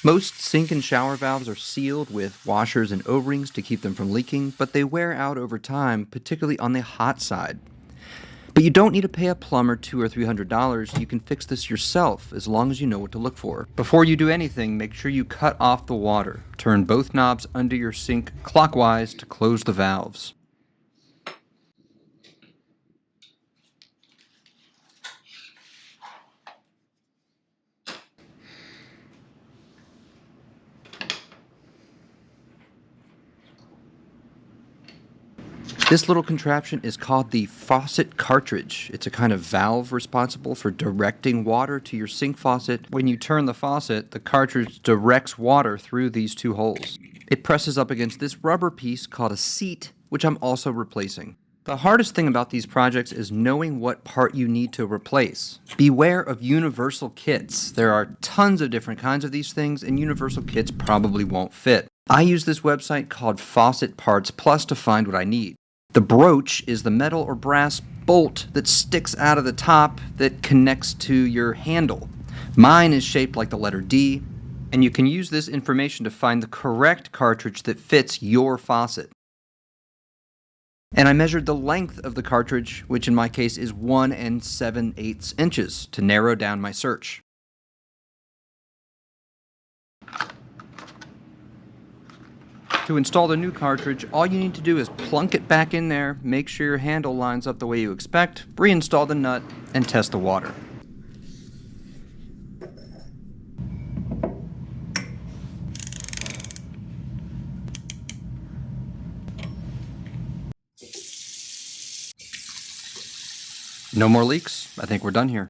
Most sink and shower valves are sealed with washers and O-rings to keep them from leaking, but they wear out over time, particularly on the hot side. But you don't need to pay a plumber $200 or $300. You can fix this yourself as long as you know what to look for. Before you do anything, make sure you cut off the water. Turn both knobs under your sink clockwise to close the valves. This little contraption is called the Faucet Cartridge. It's a kind of valve responsible for directing water to your sink faucet. When you turn the faucet, the cartridge directs water through these two holes. It presses up against this rubber piece called a seat, which I'm also replacing. The hardest thing about these projects is knowing what part you need to replace. Beware of universal kits. There are tons of different kinds of these things, and universal kits probably won't fit. I use this website called Faucet Parts Plus to find what I need. The broach is the metal or brass bolt that sticks out of the top that connects to your handle. Mine is shaped like the letter D, and you can use this information to find the correct cartridge that fits your faucet. And I measured the length of the cartridge, which in my case is 1 7/8 inches, to narrow down my search. To install the new cartridge, all you need to do is plunk it back in there, make sure your handle lines up the way you expect, reinstall the nut, and test the water. No more leaks. I think we're done here.